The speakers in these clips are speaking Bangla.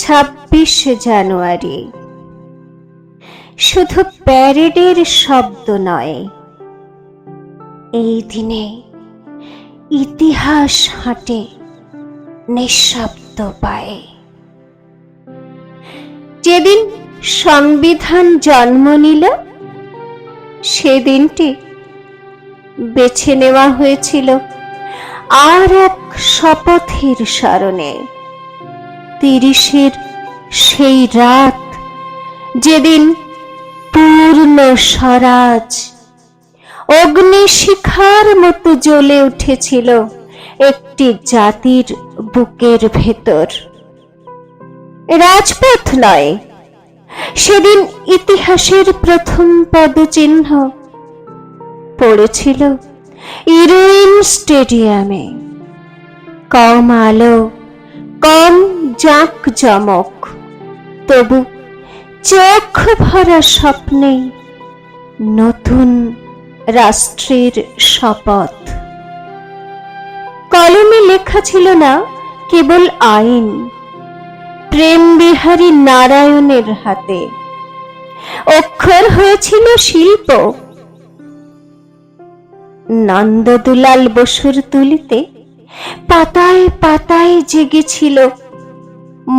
26 জানুয়ারি শুধু প্যারেডের শব্দ নয়, এই দিনে ইতিহাস হাঁটে নিঃশব্দ পায়ে। যেদিন সংবিধান জন্ম নিল, সেদিনটি বেছে নেওয়া হয়েছিল আর এক শপথের স্মরণে। 30-এর সেই রাত, যেদিন পূর্ণ স্বরাজ অগ্নিশিখার মতো জ্বলে উঠেছিল একটি জাতির বুকের ভেতর। রাজপথ নয়, সেদিন ইতিহাসের প্রথম পদচিহ্ন পড়েছিল ইরউইন স্টেডিয়ামে। কম আলো, কম জাঁকজমক, তবু চোখ ভরা স্বপ্নে নতুন রাষ্ট্রের শপথ। কলমে লেখা ছিল না কেবল আইন, প্রেমবিহারী নারায়ণের হাতে অক্ষর হয়েছিল শিল্প। নন্দদুলাল বসুর তুলিতে পাতায় পাতায় জেগেছিল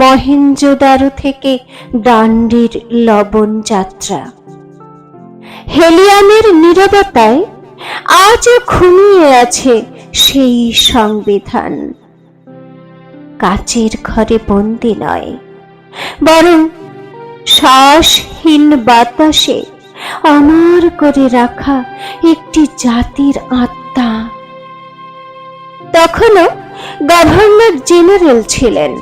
মহেঞ্জোদারো থেকে ডান্ডির লবণ যাত্রা। হেলিয়ামের নীরবতায় আজও ঘুমিয়ে আছে সেই সংবিধান। কাচের ঘরে বন্দি নয়, বরং শ্বাসহীন বাতাসে অমর করে রাখা একটি জাতির আত্মা। তখনও গভর্নর জেনারেল ছিলেন।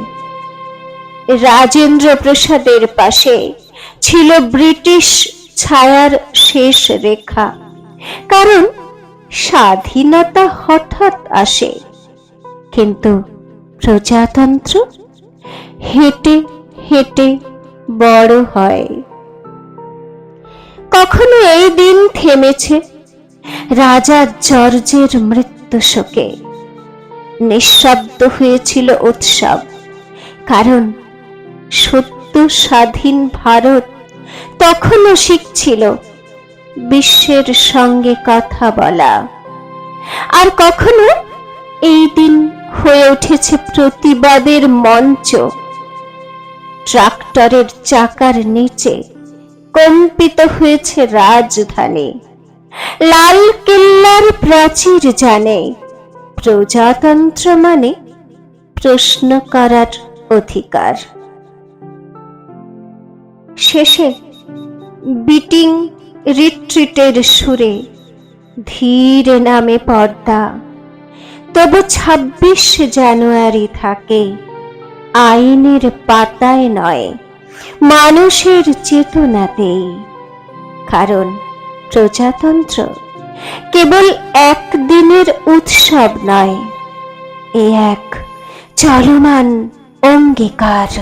রাজেন্দ্র প্রসাদের পাশে ছিল ব্রিটিশ ছায়ার শেষ রেখা। কারণ স্বাধীনতা হঠাৎ আসে, কিন্তু প্রজাতন্ত্র হেঁটে হেঁটে বড় হয়। কখনো এই দিন থেমেছে রাজা জর্জের মৃত্যু শোকে। নিঃশব্দ হয়েছিল উৎসব, কারণ সত্য স্বাধীন ভারত তখনও শিখছিল বিশ্বের সঙ্গে কথা বলা। আর কখনো এই দিন হয়ে উঠেছে প্রতিবাদের মঞ্চ। ট্রাক্টরের চাকার নিচে কম্পিত হয়েছে রাজধানী। লাল কেল্লার প্রাচীর জানে প্রজাতন্ত্র মানে প্রশ্ন করার অধিকার। শেষে বিটিং রিট্রিটের সুরে ধীরে নামে পর্দা। তবু 26 জানুয়ারি থাকে আইনের পাতায় নয়, মানুষের চেতনাতেই। কারণ প্রজাতন্ত্র কেবল একদিনের উৎসব নয়, এ এক চলমান অঙ্গীকার।